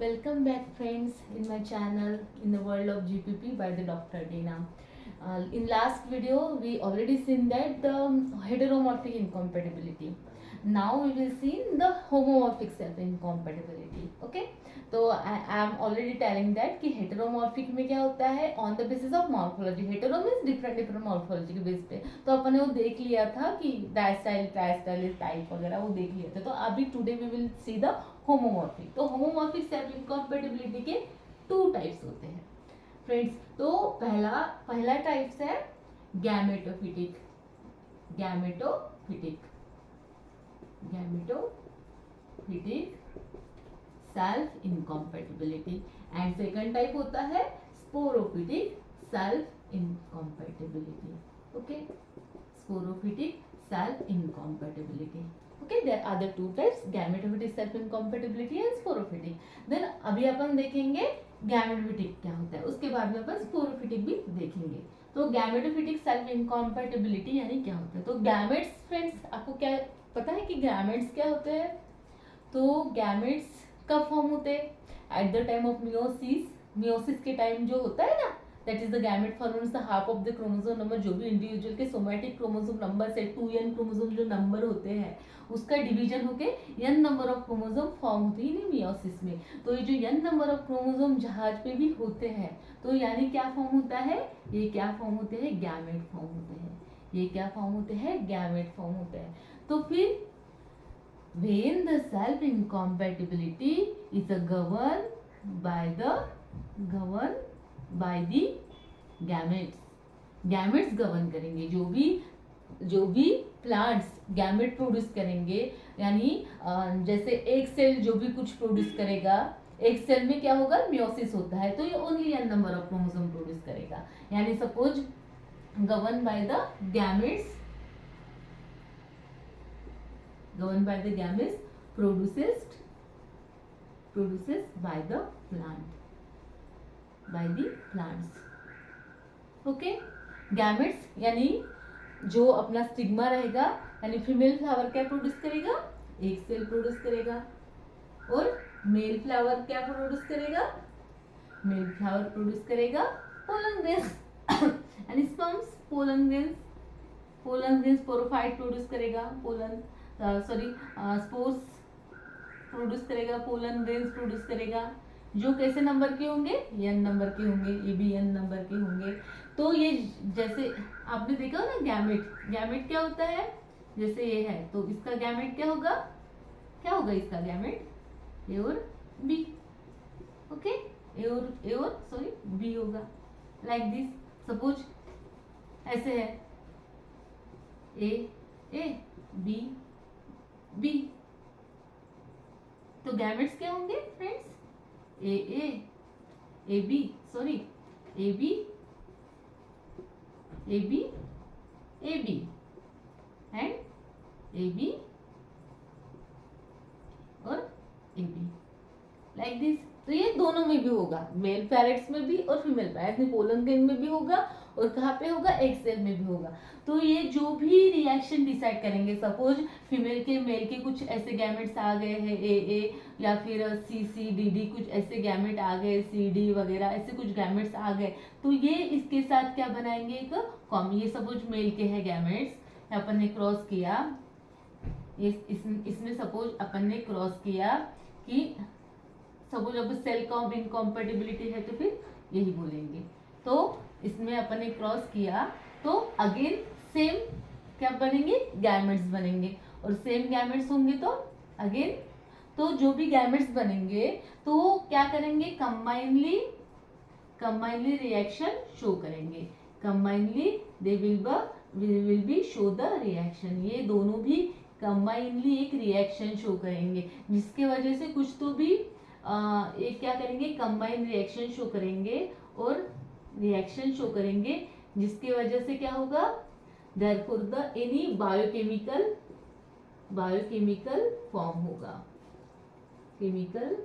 Welcome back, friends, in my channel in the world of GPP by the Dr. Dina. In last video, we already seen that the heteromorphic incompatibility. Now we will see the homomorphic self incompatibility. Okay, तो I am already telling that कि heteromorphic में क्या होता है on the basis of morphology. Hetero means different morphology के base पे. तो अपन ने वो देख लिया था कि डायस्टाइल ट्रायस्टाइल टाइप वगैरह वो देख लिया था. तो अभी today we will see the homomorphic. तो होमोमॉर्फिक सेल्फ इनकॉम्पेटिबिलिटी के टू टाइप्स होते हैं फ्रेंड्स. तो पहला टाइप्स है gametophytic. Gametophytic self incompatibility. And second type होता है sporophytic self incompatibility. Okay, sporophytic self incompatibility. Okay, there are the two types, gametophytic self incompatibility and sporophytic. Then अभी अपन देखेंगे gametophytic क्या होता है, उसके बाद में अपन sporophytic भी देखेंगे. तो gametophytic self incompatibility यानी क्या होता है. तो gametes फ्रेंड्स आपको क्या पता है कि gametes क्या होते हैं. तो gametes कब फॉर्म होते हैं at the time of meiosis के टाइम जो होता है ना, that is the gamete forms the half of the chromosome number. जो भी इंडिविजुअल के सोमैटिक क्रोमोसोम नंबर से 2n क्रोमोसोम जो नंबर होते हैं उसका डिवीजन होके n number of chromosome form होते हैं मियोसिस में. तो ये जो n नंबर ऑफ क्रोमोसोम जहाज पे भी होते हैं तो यानी क्या फॉर्म होता है, ये क्या फॉर्म होते हैं, गैमेट फॉर्म होते हैं. ये क्या फॉर्म होते हैं, गैमेट फॉर्म होते हैं. तो फिर when the self incompatibility is governed by the gametes govern करेंगे. जो भी प्लांट्स गैमेट प्रोड्यूस करेंगे, यानी जैसे एक सेल जो भी कुछ प्रोड्यूस करेगा, एक सेल में क्या होगा, मियोसिस होता है तो ये only n number of chromosome produce करेगा. यानी suppose govern by the gametes produces by the plants. Okay, gametes यानी जो अपना स्टिग्मा रहेगा, यानी फीमेल फ्लावर क्या प्रोड्यूस करेगा, एक सेल प्रोड्यूस करेगा. और मेल फ्लावर क्या प्रोड्यूस करेगा, मेल फ्लावर प्रोड्यूस करेगा पोलन ग्रेन्स यानी sperms. Pollen grains sporophyte produce करेगा, स्पोर्स प्रोड्यूस करेगा, पोलन ग्रेन्स प्रोड्यूस करेगा. जो कैसे नंबर के होंगे, n नंबर के होंगे, ये भी n नंबर के होंगे. तो ये जैसे आपने देखा ना गैमेट क्या होता है, जैसे ये है तो इसका गैमेट क्या होगा इसका गैमेट ए और बी. ओके, ए और बी होगा लाइक दिस. सपोज ऐसे है ए बी बी. तो गैमेट्स क्या होंगे friends, A B and A B और ए बी लाइक दिस. तो ये दोनों में भी होगा, मेल पैरेट्स में भी और फीमेल पैरेट्स में, पोलन ग्रेन में भी होगा और कहाँ पे होगा, एग सेल में भी होगा. तो ये जो भी रिएक्शन डिसाइड करेंगे, सपोज फीमेल के मेल के कुछ ऐसे गैमेट्स आ गए हैं ए या फिर सी डी कुछ ऐसे गैमेट आ गए, सी डी वगैरह ऐसे कुछ गैमेट्स आ गए, तो ये इसके साथ क्या बनाएंगे, एक कॉम्बी. ये सपोज मेल के हैं गैमेट्स, अपन ने क्रॉस किया, इसमें सपोज अपन ने क्रॉस किया कि सपोज अब सेल का इनकॉम्पेटिबिलिटी है तो फिर यही बोलेंगे. तो इसमें अपन ने क्रॉस किया तो अगेन सेम क्या बनेंगे, गैमेट्स बनेंगे. और सेम गैमेट्स होंगे तो अगेन, तो जो भी गैमेट्स बनेंगे तो क्या करेंगे, कंबाइनली रिएक्शन शो करेंगे. Combinedly they will be show the reaction. ये दोनों भी कंबाइनली एक रिएक्शन शो करेंगे, जिसके वजह से कुछ तो भी एक क्या करेंगे, कंबाइन रिएक्शन शो करेंगे और रिएक्शन शो करेंगे, जिसकी वजह से क्या होगा, therefore the any biochemical form होगा, केमिकल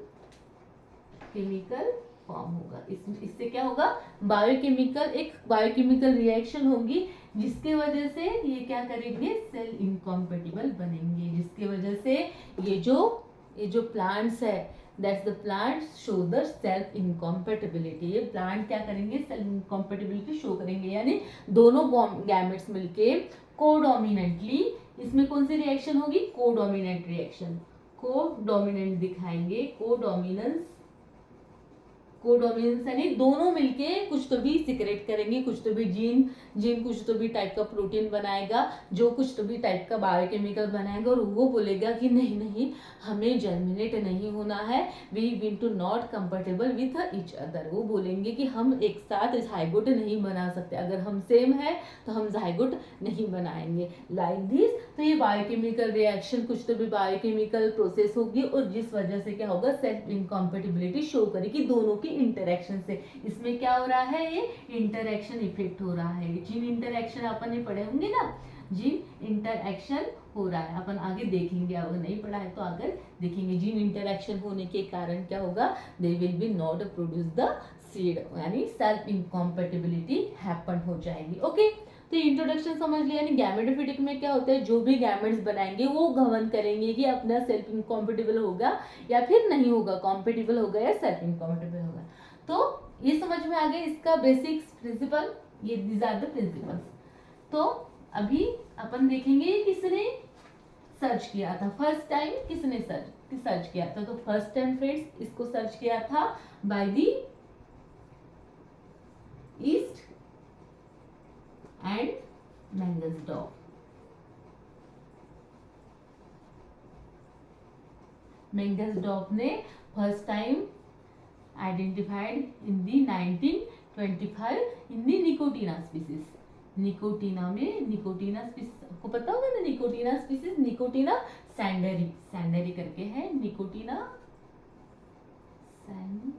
फॉर्म होगा. इससे क्या होगा, बायोकेमिकल रिएक्शन होगी, जिसके वजह से ये क्या करेंगे, सेल इनकॉम्पेटिबल बनेंगे. जिसके वजह से ये जो प्लांट्स है that's the plant show the self incompatibility. ये प्लांट क्या करेंगे, सेल्फ इनकॉम्पेटिबिलिटी शो करेंगे, यानी दोनों गैमेट्स मिलके कोडोमिनेंटली, इसमें कौन सी रिएक्शन होगी, कोडोमिनेंट रिएक्शन, कोडोमिनेंट दिखाएंगे, कोडोमिनेंस, कोडोमिनेंस यानी दोनों मिलके कुछ तो भी सिक्रेट करेंगे, कुछ तो भी जीन कुछ तो भी टाइप का प्रोटीन बनाएगा, जो कुछ तो भी टाइप का बायोकेमिकल बनाएगा, और वो बोलेगा कि नहीं नहीं हमें जर्मिनेट नहीं होना है, we will to not comfortable with each other. वो बोलेंगे कि हम एक साथ जाइगोट नहीं बना सकते, अगर हम सेम है तो हम जाइगोट नहीं बनाएंगे, लाइक दिस। तो ये बायोकेमिकल रिएक्शन, कुछ तो भी बायोकेमिकल प्रोसेस होगी, और जिस वजह से क्या होगा, सेल्फ इनकॉम्पेटिबिलिटी शो करेगी दोनों की इंटरेक्शन से। इसमें क्या हो रहा है, ये इंटरेक्शन इफेक्ट हो रहा है, जीन इंटरेक्शन अपन ने पढ़े होंगे ना, जीन इंटरेक्शन हो रहा है, अपन आगे देखेंगे, अगर नहीं पढ़ा है तो आगे देखेंगे। जीन इंटरेक्शन होने के कारण क्या होगा, they will be not produce the seed, यानी सेल्फ इनकॉम्पेटिबिलिटी हैपन हो जाएगी। ओके, तो इंट्रोडक्शन समझ लिया, यानी गैमेटोफिटिक में क्या होता है, जो भी गैमेट्स बनाएंगे वो गवर्न करेंगे कि अपना सेल्फ इनकॉम्पेटिबल होगा या फिर नहीं होगा, कॉम्पेटिबल होगा या सेल्फ इनकॉम्पेटिबल होगा। तो ये समझ में आ गया इसका बेसिक्स प्रिंसिपल, ये दीज आर द प्रिंसिपल्स। तो अभी अपन देखेंगे किसने सर्च किया था, फर्स्ट टाइम किसने सर्च किया था। तो फर्स्ट टाइम फ्रेंड्स इसको सर्च किया था by the east and Mangelsdorf. Mangelsdorf ने first time identified in the 1925 in the Nicotiana species. Nicotiana में, निकोटीना स्पीसीज आपको पता होगा ना, निकोटीना स्पीसीज, निकोटीना सैंडरी, सैंडरी करके है, निकोटीना सैंडरी।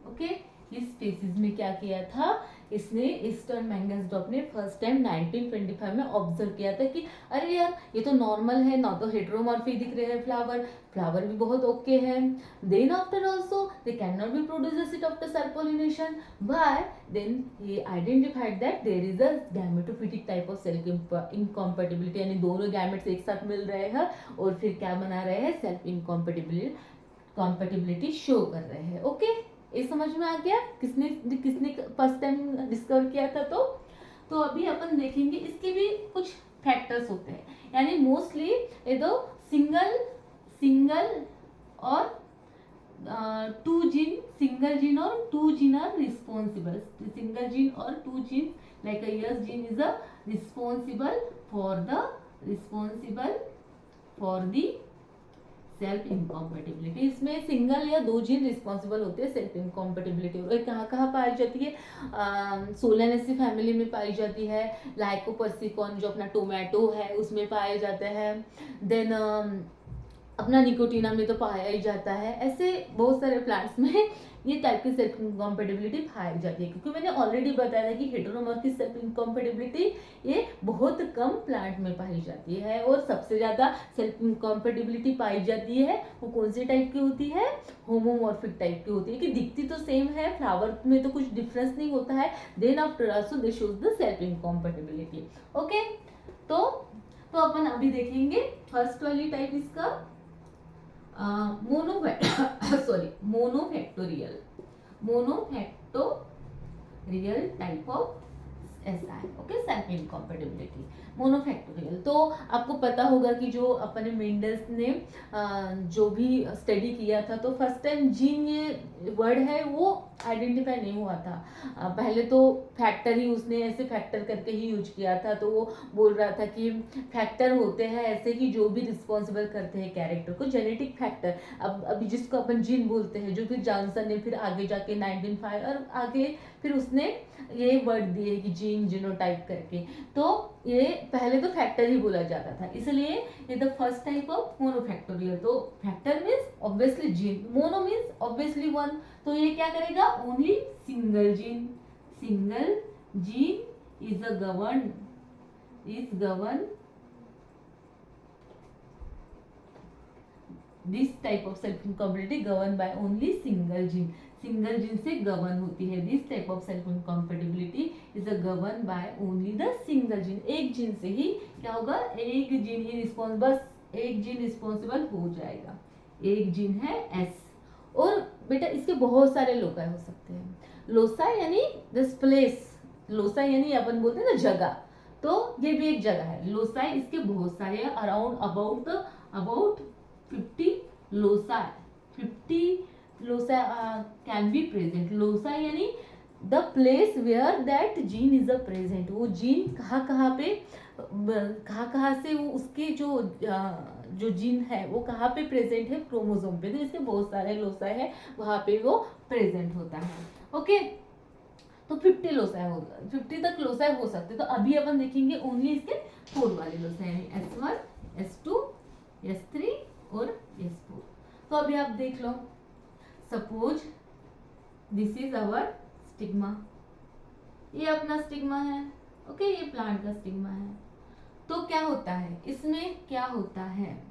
ओके, इस स्पीसीज में क्या किया था इसने, ईस्टर्न मैंगसडॉर्फ ने फर्स्ट टाइम 1925 में ऑब्जर्व किया था कि अरे यार ये तो नॉर्मल है ना, तो हेटेरोमॉर्फी दिख रहे हैं फ्लावर, फ्लावर भी बहुत ओके है, then after also they can not be produce the seed after self pollination, but then he identified that there is a gametophytic type of self incompatibility, यानी दोनों गैमेट्स एक साथ मिल रहे हैं और फिर क्या बना रहे हैं, सेल्फ इनकॉम्पेटिबिलिटी शो कर रहे हैं। ओके, ये समझ में आ गया किसने किसने फर्स्ट टाइम डिस्कवर किया था। तो अभी अपन देखेंगे इसके भी कुछ फैक्टर्स होते हैं, यानी मोस्टली ये दो सिंगल और सिंगल जीन और two gene are responsible, single gene और two gene like yes gene is a responsible for the self incompatibility. इसमें सिंगल या दो जीन रिस्पॉन्सिबल होते हैं सेल्फ इनकॉम्पेटिबिलिटी, और कहाँ कहाँ पाई जाती है, सोलेनेसी फैमिली में पाई जाती है, लाइकोपर्सिकॉन जो अपना टोमेटो है उसमें पाया जाता है, देन अपना निकोटीना में तो पाया ही जाता है, ऐसे बहुत सारे प्लांट्स में ये टाइप की सेल्फ इनकॉम्पेटिबिलिटी पाई जाती है। क्योंकि मैंने ऑलरेडी बताया था कि हेटेरोमॉर्फिक सेल्फ इनकॉम्पेटिबिलिटी ये बहुत कम प्लांट में पाई जाती है, और सबसे ज़्यादा सेल्फ इनकॉम्पेटिबिलिटी पाई जाती है वो कौन सी टाइप की होती है, होमोमॉर्फिक टाइप की होती है, कि दिखती तो सेम है, फ्लावर में तो कुछ डिफरेंस नहीं होता है, then after also they shows the self incompatibility. Okay, तो अपन अभी देखेंगे फर्स्ट वाली टाइप इसका monofactorial type of SI, okay, self incompatibility monofactorial. तो आपको पता होगा कि जो अपने मेंडल्स ने जो भी स्टडी किया था, तो फर्स्ट टाइम जीन ये वर्ड है वो आइडेंटिफाई नहीं हुआ था, पहले तो फैक्टर ही उसने ऐसे फैक्टर करके ही यूज किया था। तो वो बोल रहा था कि फैक्टर होते हैं ऐसे कि जो भी रिस्पॉन्सिबल करते हैं कैरेक्टर को, जेनेटिक फैक्टर, अब अभी जिसको अपन जीन बोलते हैं, जो फिर जॉनसन ने फिर आगे जाके 1905 और आगे फिर उसने ये वर्ड दिए कि जीन जीनोटाइप करके। तो ये पहले तो फैक्टर ही बोला जाता था, इसलिए ये द फर्स्ट टाइप ऑफ मोनोफैक्टोरियल। तो factor means obviously gene, mono means obviously one, तो ये क्या करेगा, only single gene is govern this type of self incompatibility govern by only single gene से गवर्न होती है। This type of self incompatibility is govern by only the single gene, एक gene से ही क्या होगा, एक जीन ही रिस्पॉन्स, बस एक जीन रिस्पॉन्सिबल हो जाएगा, एक जीन है एस। और बेटा इसके बहुत सारे लोसाई हो सकते हैं। लोसाई यानी दिस प्लेस, लोसाई यानी अपन बोलते हैं ना जगह, तो ये भी एक जगह है। लोसाई इसके बहुत सारे हैं, around about 50 loci, 50 loci can be present. Loci यानी the place where that gene is a present, वो जीन कहाँ पे, कहाँ से वो उसके जो जीन है वो कहाँ पे प्रेजेंट है, क्रोमोसोम पे। तो इसके बहुत सारे लोसाई है, वहां पे वो प्रेजेंट होता है। ओके, तो 50 लोसाई होगा, 50 तक लोसाई हो सकते। तो अभी अपन देखेंगे ओनली इसके 4 वाले लोसाई, यानी S1, S2, S3 और S4। तो अभी आप देख लो, suppose this is our stigma, ये अपना स्टिग्मा है। ओके, ये प्लांट का स्टिग्मा है। तो क्या होता है इसमें, क्या होता है,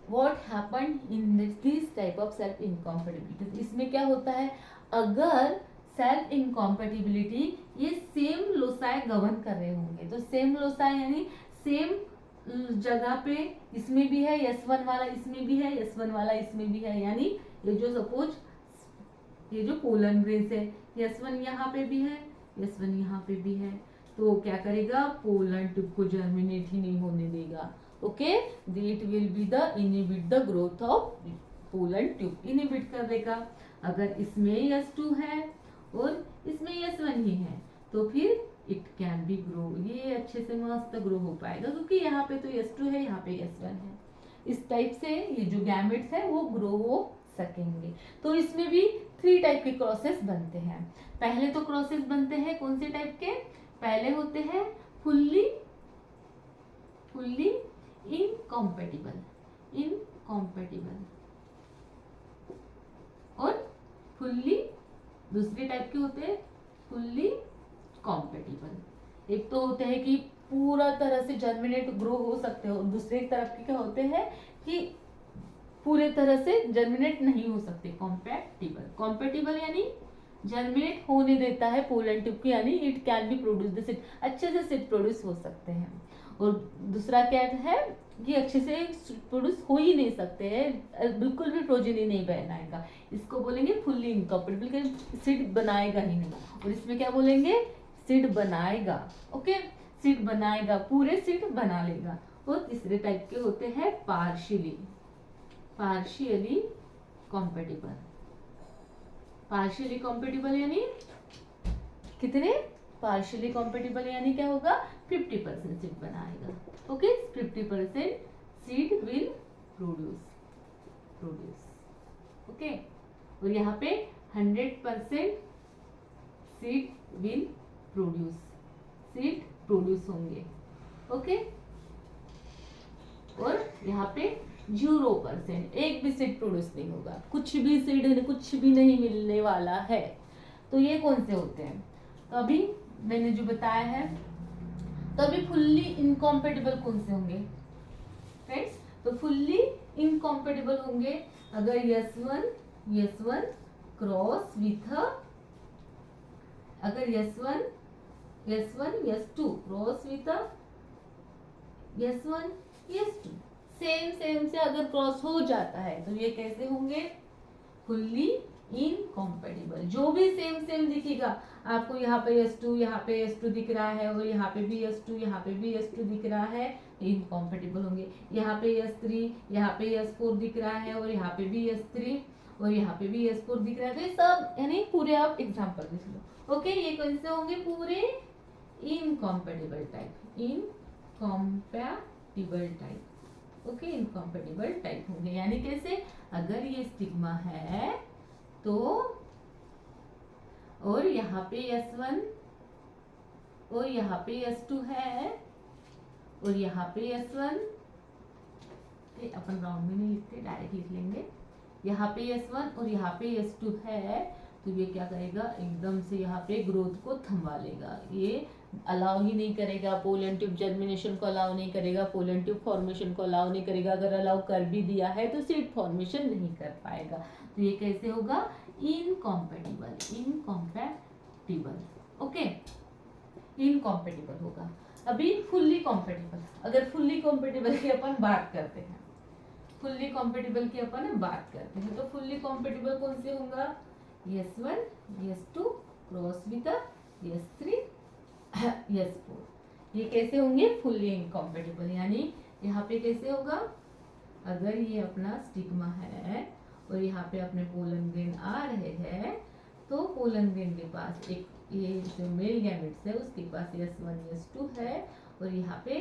what happen in this type of self incompatibility. इसमें क्या होता है, अगर सेल्फ इनकॉम्पेटिबिलिटी ये सेम लोसाई गवर्न कर रहे होंगे, तो सेम लोसाई यानी सेम जगह पे, इसमें भी है S1 वाला, इसमें भी है S1 वाला, इसमें भी है। यानी ये जो सपोज ये जो पोलन ग्रेन्स है, S1 यहाँ पे भी है, S1 यहाँ पे भी है, तो क्या करेगा, पोलन ट्यूब को जर्मिनेट ही नहीं होने देगा। Okay, it will be the inhibit the growth of pollen tube, inhibit कर देगा। अगर इसमें S2 है और इसमें S1 ही है, तो फिर इट कैन बी ग्रो, ये अच्छे से मस्त ग्रो हो पाएगा, क्योंकि यहाँ पे तो S2 है, यहाँ पे S1 है। इस टाइप से ये जो गैमेट्स है वो ग्रो हो सकेंगे। तो इसमें भी 3 टाइप के क्रॉसेस बनते हैं। पहले तो क्रॉसेस बनते हैं कौन से टाइप के, पहले होते हैं फुल्ली इनकॉम्पेटिबल, और फुल्ली, दूसरे टाइप के होते हैं फुल्ली कॉम्पेटिबल। एक तो होते हैं कि पूरा तरह से जर्मिनेट ग्रो हो सकते हो, और दूसरे तरफ के क्या होते हैं कि पूरे तरह से जर्मिनेट नहीं हो सकते, कॉम्पेटिबल यानी जर्मिनेट होने देता है पोलन ट्यूब की, यानी it can B produce the seed, अच्छे से सीड प्रोड्यूस हो सकते हैं। और दूसरा क्या है कि अच्छे से प्रोड्यूस हो ही नहीं सकते हैं, बिल्कुल भी प्रोजेनी नहीं बनाएगा, इसको बोलेंगे फुल्ली इनकॉम्पेटिबल, सीड बनाएगा ही नहीं। और इसमें क्या बोलेंगे, सीड बनाएगा। ओके, सीड बनाएगा, पूरे सीड बना लेगा। और तीसरे टाइप के होते हैं पार्शियली कॉम्पेटिबल। पार्शियली कॉम्पेटिबल यानी कितने, पार्शियली कॉम्पेटिबल यानी क्या होगा, 50% सीड बनाएगा। Okay, 50% seed will produce. Okay, और यहाँ पे 100% सीड विल प्रोड्यूस होंगे। ओके, और यहाँ पे 0%, एक भी सीड प्रोड्यूस नहीं होगा, कुछ भी सीड, कुछ भी नहीं मिलने वाला है। तो ये कौन से होते हैं, तो अभी मैंने जो बताया है, तो अभी फुल्ली इनकॉम्पेटिबल कौन से होंगे फ्रेंड्स, तो फुल्ली इनकॉम्पेटिबल होंगे अगर S1 क्रॉस विथ, अगर S1 S2 cross with S1 S2, same से अगर क्रॉस हो जाता है तो ये कैसे होंगे, फुल्ली इनकॉम्पेटिबल। जो भी सेम दिखेगा आपको, यहाँ पे S2 दिख रहा है, और यहाँ पे भी S2 दिख रहा है, इनकॉम्पेटिबल होंगे। यहाँ पे S3 S4 दिख रहा है, और यहाँ पे भी S3 और यहाँ पे भी S4 दिख रहा है। तो ये सब यानी पूरे आप एग्जाम्पल देख लो। ओके, ये कौन से होंगे, पूरे इनकॉम्पेटिबल टाइप। ओके, इनकॉम्पेटिबल टाइप होंगे, यानी कैसे, अगर ये स्टिग्मा है तो, और यहाँ पे S1 और यहाँ पे S2 है, और यहाँ पे S1, अपन राउंड में नहीं लिखते, डायरेक्ट लिख लेंगे, यहाँ पे S1 और यहाँ पे S2 है, तो ये क्या करेगा, एकदम से यहाँ पे ग्रोथ को थमा लेगा, ये अलाउ ही नहीं करेगा, पोलन ट्यूब जर्मिनेशन को अलाउ नहीं करेगा, पोलन ट्यूब फॉर्मेशन को अलाउ नहीं करेगा। अगर अलाउ कर भी दिया है तो सीड फॉर्मेशन नहीं कर पाएगा। तो ये कैसे होगा, इनकॉम्पेटिबल। ओके, इनकॉम्पेटिबल होगा। अभी फुल्ली कॉम्पेटिबल, अगर फुल्ली कॉम्पेटिबल की अपन बात करते हैं, फुल्ली कॉम्पेटिबल की अपन बात करते हैं, तो फुल्ली कॉम्पेटिबल कौन से होगा, S1 S2 cross with S3 S4, ये कैसे होंगे फुल्ली इनकॉम्पेटिबल। यानी यहाँ पे कैसे होगा, अगर ये अपना स्टिग्मा है और यहाँ पे अपने पोलन ग्रेन आ रहे हैं, तो पोलन ग्रेन के पास एक ये जो मेल गैमेट्स है उसके पास S1 S2 है और यहाँ पे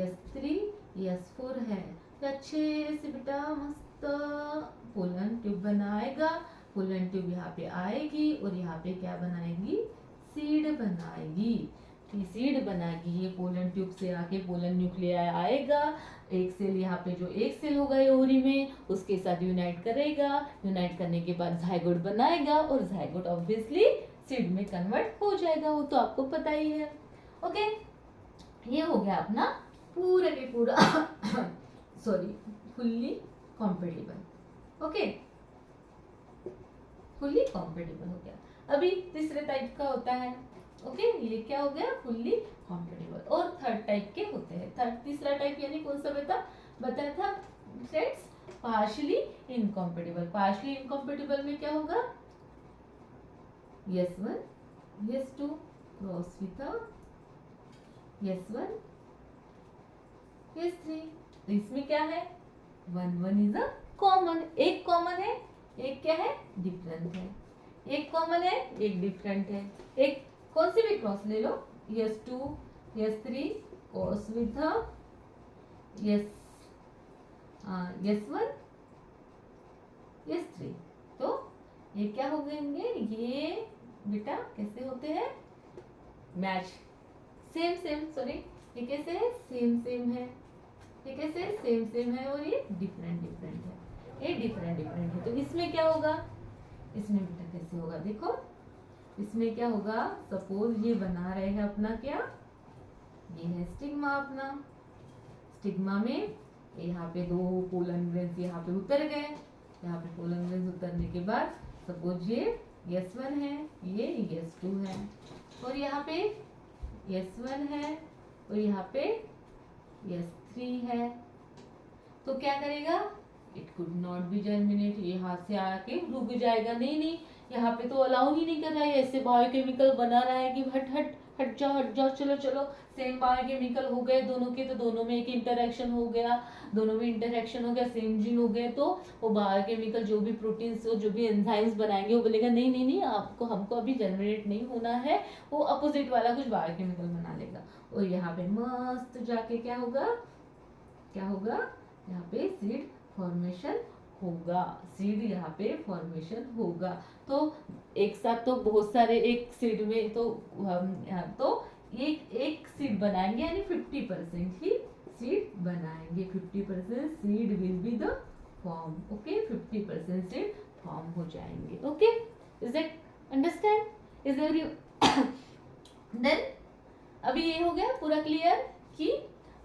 S3 S4 है, तो अच्छे से बेटा मस्त पोलन ट्यूब बनाएगा। पोलन ट्यूब यहाँ पे आएगी और यहाँ पे क्या बनाएगी, सीड बनाएगी। सीड बनाएगी, ये पोलन ट्यूब से आके पोलन न्यूक्लियाई आएगा, एक सेल यहाँ पे जो एक सेल होगा ये ओवरी में उसके साथ यूनाइट करेगा, यूनाइट करने के बाद जाइगोट बनाएगा और जाइगोट ऑब्वियसली सीड में कन्वर्ट हो जाएगा, वो तो आपको पता ही है। ओके, ये हो गया अपना पूरा के पूरा sorry fully compatible. Okay, fully compatible हो गया। अभी तीसरे टाइप का होता है, ओके ये क्या हो गया, फुल्ली कॉम्पेटिबल। और थर्ड टाइप के होते हैं। तीसरा टाइप यानी कौन सा बेटा बताया था फ्रेंड्स, पार्शियली इनकॉम्पेटिबल। पार्शियली इनकॉम्पेटिबल में क्या होगा, S1 S2 cross with S1 S3, तो इसमें क्या है, 1 1 इज अ कॉमन, एक कॉमन है, एक क्या है डिफरेंट है, एक कॉमन है एक डिफरेंट है। एक कौन सी भी क्रॉस ले लो, S2 S3 cross with S1 S3, तो ये क्या हो गएंगे, ये बेटा कैसे होते हैं, मैच सेम सेम, सॉरी ये कैसे है सेम सेम है, ये कैसे सेम सेम है और ये डिफरेंट डिफरेंट है, ये डिफरेंट डिफरेंट है। तो इसमें क्या होगा, इसमें बेटा कैसे होगा देखो, इसमें क्या होगा, सपोज ये बना रहे हैं अपना क्या, ये है स्टिग्मा अपना, स्टिग्मा में यहाँ पे दो पोलन ग्रेन्स यहाँ पे उतर गए, यहाँ पे पोलन ग्रेन्स उतरने के बाद सपोज ये S1 है ये S2 है और यहाँ पे S1 है और यहाँ पे S3 है, तो क्या करेगा, it could not be germinate, यहाँ से आके रुक जाएगा, नहीं नहीं यहाँ पे तो अलाउ ही नहीं कर रहा है, ऐसे बायोकेमिकल बना रहा है कि हट हट हट जाओ चलो चलो, सेम बायोकेमिकल हो गए दोनों के, तो दोनों में एक इंटरेक्शन हो गया, दोनों में इंटरेक्शन हो गया, सेम जीन हो गए, तो वो बायोकेमिकल जो भी प्रोटीन्स हो जो भी एंजाइम्स बनाएंगे वो बोलेगा नहीं नहीं नहीं आपको हमको अभी जनरेट नहीं होना है, वो अपोजिट वाला कुछ बायोकेमिकल बना लेगा और यहाँ पे मस्त जाके क्या होगा, क्या होगा, यहाँ पे सीड फॉर्मेशन होगा, सीड यहाँ पे फॉर्मेशन होगा। तो एक साथ तो बहुत सारे एक सीड में तो तो एक सीड बनाएंगे यानी 50% ही सीड बनाएंगे, 50% seed will be the form, okay 50% seed form हो जाएंगे। Okay, is that understand, is every then अभी ये हो गया पूरा क्लियर कि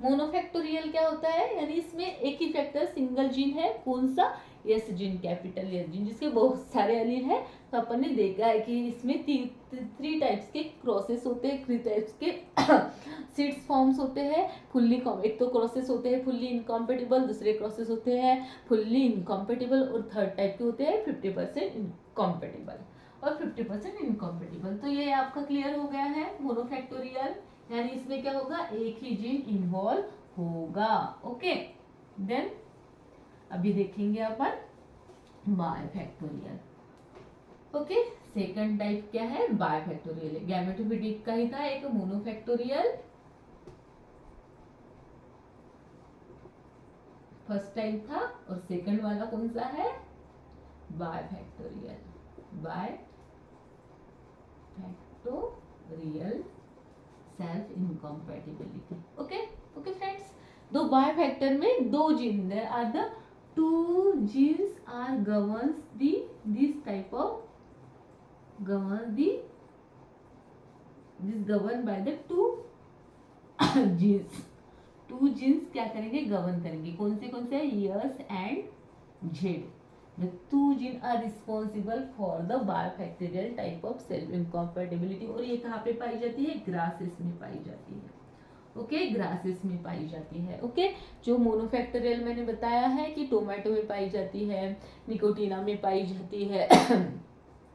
मोनोफैक्टोरियल क्या होता है, यानी इसमें एक ही फैक्टर सिंगल जीन है, कौन सा S gene, capital S gene, जिसके बहुत सारे एलील हैं। तो अपन ने देखा है कि इसमें थ्री टाइप्स के क्रॉसेस होते हैं, थ्री टाइप्स के सीड्स फॉर्म्स होते हैं, फुल्ली एक तो क्रॉसेस होते हैं फुल्ली इनकॉम्पेटिबल, दूसरे क्रॉसेस होते हैं फुल्ली इनकॉम्पेटिबल और थर्ड टाइप के होते हैं 50% इनकॉम्पेटिबल और 50% इनकॉम्पेटिबल। तो ये आपका क्लियर हो गया है मोनोफैक्टोरियल, यानी इसमें क्या होगा, एक ही जीन इन्वॉल्व होगा। ओके, देन अभी देखेंगे अपन बायफैक्टोरियल। ओके, सेकंड टाइप क्या है, बायफैक्टोरियल, गैमेटोफिटिक का ही था एक मोनोफैक्टोरियल, फर्स्ट टाइप था, और सेकंड वाला कौन सा है, bifactorial, bifactorial self incompatibility. Okay okay friends, दो बायफैक्टर में दो gene, there are the two genes are governs this type of governed by the two genes, two genes क्या करेंगे, गवर्न करेंगे, कौन से S and Z, the two genes are responsible for the biofactorial type of self incompatibility। और ये कहाँ पे पाई जाती है, ग्रासेस में पाई जाती है। ओके, ग्रासेस में पाई जाती है। ओके, जो मोनोफैक्टोरियल मैंने बताया है कि टोमेटो में पाई जाती है, निकोटीना में पाई जाती है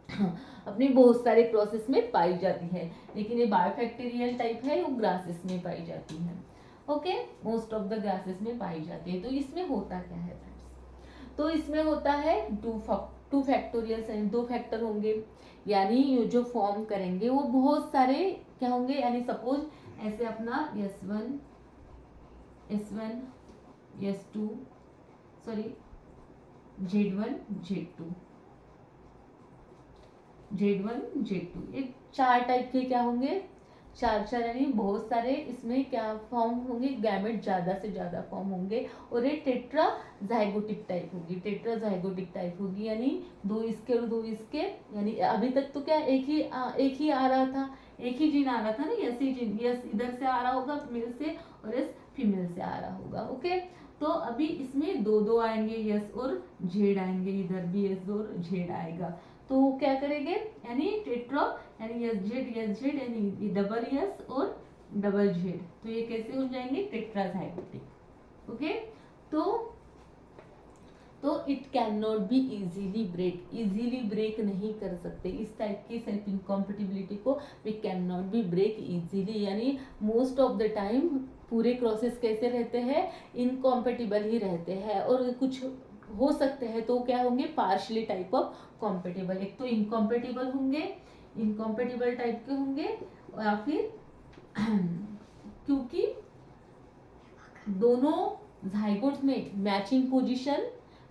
अपनी बहुत सारे प्रोसेस में पाई जाती है, लेकिन ये बायोफैक्टोरियल टाइप है, वो ग्रासेस में पाई जाती है। Okay, most of the grasses में पाई जाती है। तो इसमें होता क्या है फ्रेंड्स? तो इसमें होता है टू फैक्टोरियल, दो फैक्टर होंगे, यानी जो फॉर्म करेंगे वो बहुत सारे क्या होंगे, यानी सपोज ऐसे अपना S1 S1 S2 sorry Z1 Z2 Z1 Z2, ये चार टाइप के क्या होंगे, चार यानी बहुत सारे इसमें क्या फॉर्म होंगे, गैमेट ज्यादा से ज्यादा फॉर्म होंगे, और ये टेट्रा जाइगोटिक टाइप होगी, टेट्रा जाइगोटिक टाइप होगी, यानी दो इसके और दो इसके, यानी अभी तक तो क्या एक ही आ रहा था, एक ही जीन आ रहा था ना, यस ही जीन, यस इधर से आ रहा होगा मेल से और यस फीमेल से आ रहा होगा। ओके, तो अभी इसमें दो दो आएंगे, यस और जेड आएंगे, इधर भी यस और जेड आएगा, तो वो क्या करेंगे, यानी टेट्रा यानी एस जेड यानी डबल एस और डबल जेड, तो ये कैसे हो जाएंगे, टेट्राजाइगोटिक। ओके, तो it can not be easily break नहीं कर सकते, इस टाइप की सेल्फ इनकॉम्पेटिबिलिटी को we can not be break easily, यानी मोस्ट ऑफ द टाइम पूरे क्रॉसेस कैसे रहते हैं, इनकॉम्पेटिबल ही रहते हैं, और कुछ हो सकते हैं तो क्या होंगे, पार्शली टाइप ऑफ कॉम्पेटिबल, एक तो इनकॉम्पेटिबल होंगे, इनकॉम्पेटिबल टाइप के होंगे, या फिर क्योंकि दोनों जाइगोट में मैचिंग पोजीशन,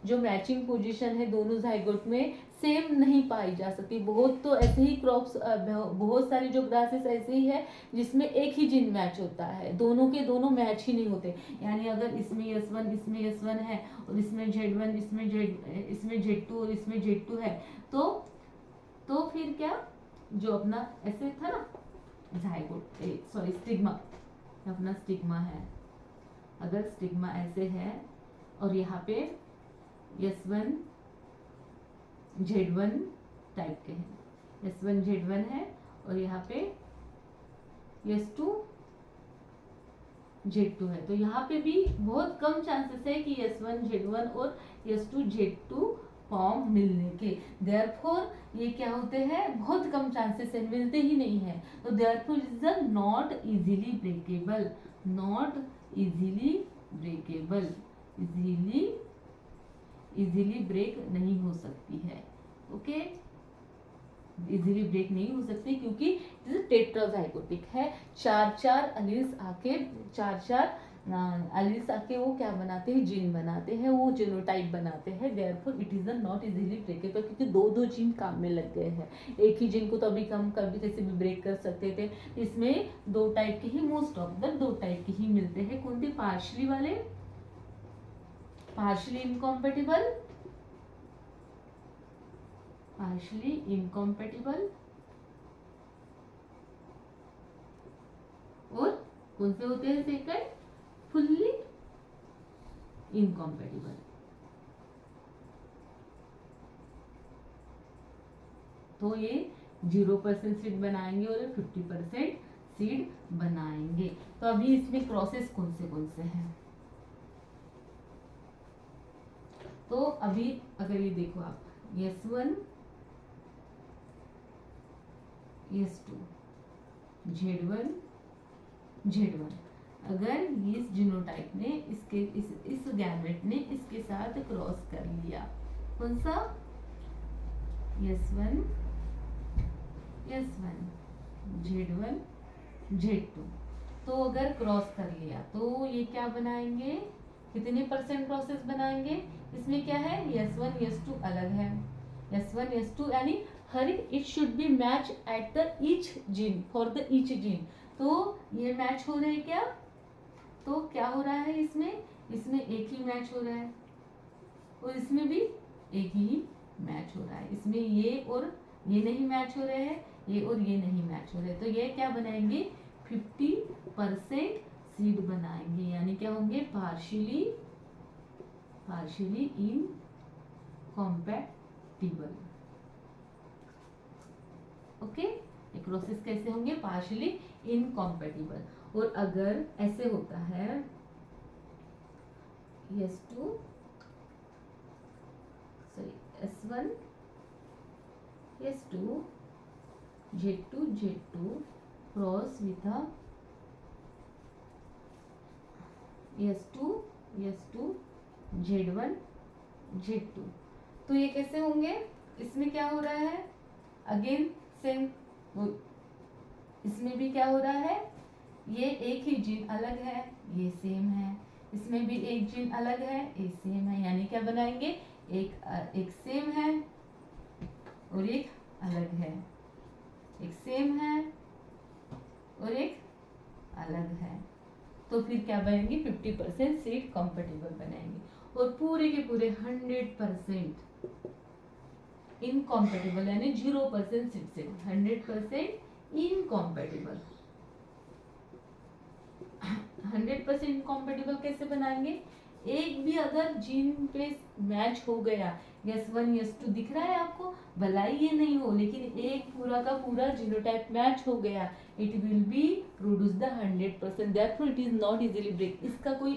जो मैचिंग पोजीशन है दोनों जाइगोट में सेम नहीं पाई जा सकती। बहुत तो ऐसे ही क्रॉप्स, बहुत सारी जो ग्रासेस ऐसे ही है जिसमें एक ही जीन मैच होता है, दोनों के दोनों मैच ही नहीं होते, यानी अगर इसमें S1 है और इसमें Z1 इसमें Z2 और इसमें Z2 है, तो फिर क्या, जो अपना ऐसे था ना जाइगोट, सॉरी स्टिग्मा, अपना स्टिग्मा है, अगर स्टिग्मा ऐसे है और यहाँ पे S1 Z1 टाइप के हैं, S1 Z1 है और यहाँ पे S2 Z2 है, तो यहाँ पे भी बहुत कम चांसेस है कि S1 Z1 और S2 Z2 फॉर्म मिलने के, देयरफॉर ये क्या होते हैं, बहुत कम चांसेस है, मिलते ही नहीं है, तो therefore is the not easily breakable, not easily breakable, easily break नहीं हो सकती है। ओके, इजीली ब्रेक नहीं हो सकती क्योंकि टेट्राजाइगोटिक है, चार एलील्स आके वो क्या बनाते हैं, जीन बनाते हैं, वो जीनोटाइप बनाते हैं, therefore it is not easily breakable, क्योंकि दो जीन काम में लग गए हैं, एक ही जीन को तो अभी हम कभी कैसे भी ब्रेक कर सकते थे, इसमें दो टाइप के ही, मोस्ट ऑफ द दो टाइप के ही मिलते हैं, कौन थे, पार्शली वाले, पार्शली इनकॉम्पेटिबल और कौन से होते हैं सेकंड, फुल्ली इनकॉम्पेटिबल। तो ये 0% सीड बनाएंगे और 50% सीड बनाएंगे। तो अभी इसमें क्रॉसेस कौन से हैं, तो अभी अगर ये देखो आप S1 S2 Z1 अगर इस जीनोटाइप ने इस गैमेट ने इसके साथ क्रॉस कर लिया, कौन सा, S1 Z1 Z2, तो अगर क्रॉस कर लिया तो ये क्या बनाएंगे, कितने % क्रॉसेस बनाएंगे, इसमें क्या है, S1 S2 अलग है, S1 S2 यानी हर it should be match at the each gene, for the each gene, तो ये मैच हो रहे हैं क्या, तो क्या हो रहा है, इसमें एक ही मैच हो रहा है और इसमें भी एक ही मैच हो रहा है, इसमें ये और ये नहीं मैच हो रहे हैं, ये और ये नहीं मैच हो रहे, तो ये क्या बनाएंगे, 50% सीड बनाएंगे, यानी क्या होंगे, पार्शियली इनकॉम्पैटिबल। ओके, प्रोसेस कैसे होंगे, पार्शियली इनकॉम्पैटिबल। और अगर ऐसे होता है S2 sorry S1 S2 Z2 cross with S2 Z1 Z2, तो ये कैसे होंगे? इसमें क्या हो रहा है? अगेन सेम, इसमें भी क्या हो रहा है? ये एक ही जीन अलग है, ये सेम है, इसमें भी एक जीन अलग है, ये सेम है, यानी क्या बनाएंगे? एक सेम है और एक अलग है, एक सेम है और एक अलग है, तो फिर क्या बनेंगे? 50% सीड कॉम्पेटिबल बनेंगे। और पूरे के पूरे 100% इनकॉम्पेटिबल यानी 0% सीड से 100% इनकॉम्पेटिबल। 100% इनकॉम्पेटिबल कैसे बनाएंगे? एक भी अगर जीन पे मैच हो गया, S1 S2 दिख रहा है आपको, भलाई ये नहीं हो, लेकिन एक पूरा का पूरा जीनोटाइप मैच हो गया, it will be produce the 100%, therefore it is not easily break. इसका कोई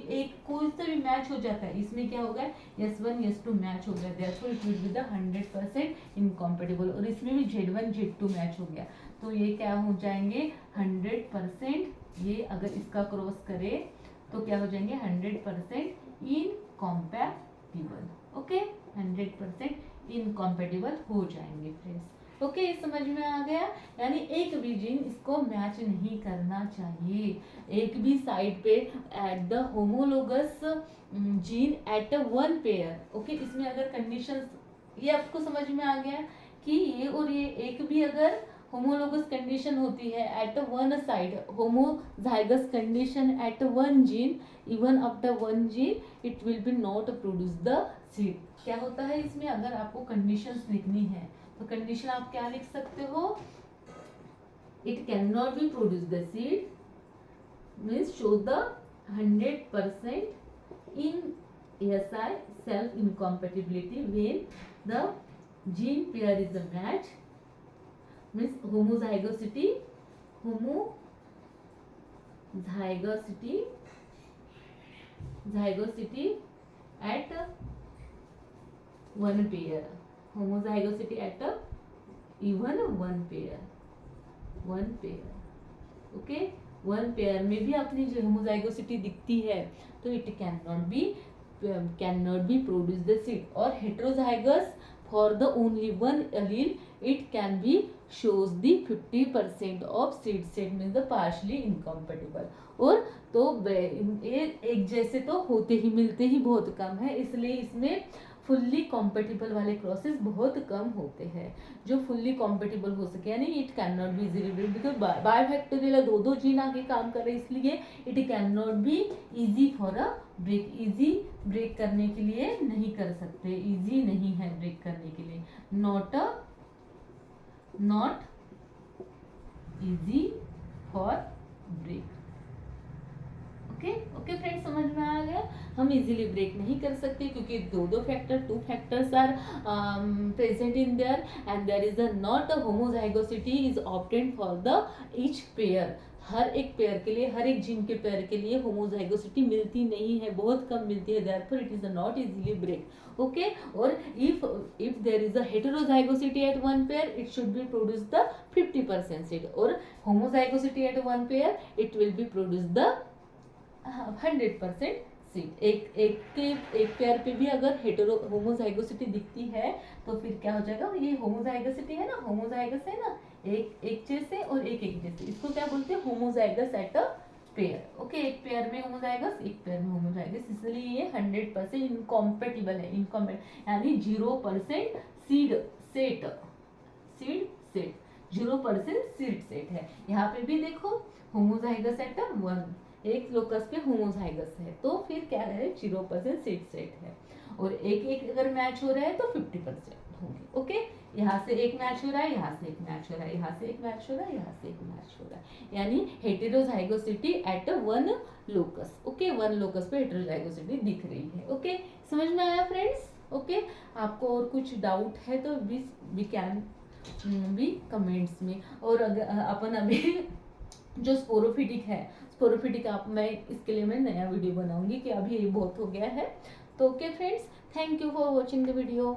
सा भी मैच हो जाता है, इसमें क्या होगा? S1 S2 मैच हो गया, therefore it will be the 100% इनकॉम्पेटिबल। और इसमें भी Z1 Z2 मैच हो गया, तो ये क्या हो जाएंगे? 100%। ये अगर इसका क्रॉस करे तो क्या हो जाएंगे? 100% इनकॉम्पैटिबल। ओके, 100% इनकॉम्पेटिबल हो जाएंगे फ्रेंड्स। ओके, ये समझ में आ गया? यानी एक भी जीन इसको मैच नहीं करना चाहिए, एक भी साइड पे at the homologous gene at one pair. Okay, इसमें अगर कंडीशंस, ये आपको समझ में आ गया कि ये और ये एक भी अगर होमोलोगस कंडीशन होती है at one side, homozygous condition at one gene, even after one gene it will be not produce the seed. क्या होता है इसमें? अगर आपको कंडीशंस लिखनी है तो कंडीशन आप क्या लिख सकते हो? It can not be produce the seed, means show the 100% in SI self incompatibility when the gene pair is a match, means homozygosity at one pair, homozygosity at even one pair. Okay, one pair में भी अपनी जो homozygosity दिखती है तो it can not be produce the seed. और heterozygous for the only one allele it can be shows the 50% of seed set, means the partially incompatible। और तो ये एक जैसे तो होते ही मिलते ही बहुत कम है, इसलिए इसमें फुल्ली कॉम्पेटिबल वाले क्रॉसेस बहुत कम होते हैं। जो फुल्ली कॉम्पेटिबल हो सके, यानी it can not be easily break, because bifactorial दो जीन आगे काम कर रहे हैं, इसलिए it can not be easy for a break. Easy break करने के लिए नहीं कर सकते, इजी नहीं है ब्रेक करने के लिए, not easy for break. Okay friends, समझ में आ गया? हम इजीली ब्रेक नहीं कर सकते क्योंकि two factors are present in there, and there is a not a homozygosity is obtained for the each pair. हर एक पेयर के लिए, हर एक जीन के पेयर के लिए होमोजाइगोसिटी मिलती नहीं है, बहुत कम मिलती है, therefore it is not easily break. Okay, और if there is a heterozygosity at one pair it should be produce the 50% seed, और homozygosity at one pair it will be produce the 100% seed. एक pair पे भी अगर homozygosity दिखती है तो फिर क्या हो जाएगा? ये होमोजाइगोसिटी है ना, होमोजाइगस है ना, एक जैसे और एक जैसे, इसको क्या बोलते हैं? Homozygous at a pair. Okay, एक पेयर में होमोजाइगस, एक पेयर में होमोजाइगस, इसलिए ये 100% इनकॉम्पेटिबल है। यानी 0% सीड सेट 0% सीड सेट है। यहाँ पे भी देखो होमोजाइगस एट वन, एक लोकस पे होमोजाइगस है तो फिर क्या है? 0% सीड सेट है। और एक अगर मैच हो रहा है तो 50% होंगे। ओके, यहाँ से एक मैच हो रहा है, यहाँ से एक मैच हो रहा है, यहाँ से एक मैच हो रहा है, यहाँ से एक मैच हो रहा है, यानी heterozygosity at one locus. Okay, one locus पे हेटेरोजाइगोसिटी दिख रही है। ओके, समझ में आया फ्रेंड्स? ओके, आपको और कुछ डाउट है तो वी कैन भी कमेंट्स में। और अगर अपन अभी जो स्पोरोफिटिक है, स्पोरोफिटिक आप मैं इसके लिए मैं नया वीडियो बनाऊंगी कि अभी ये बहुत हो गया है। तो okay friends, thank you for watching the video.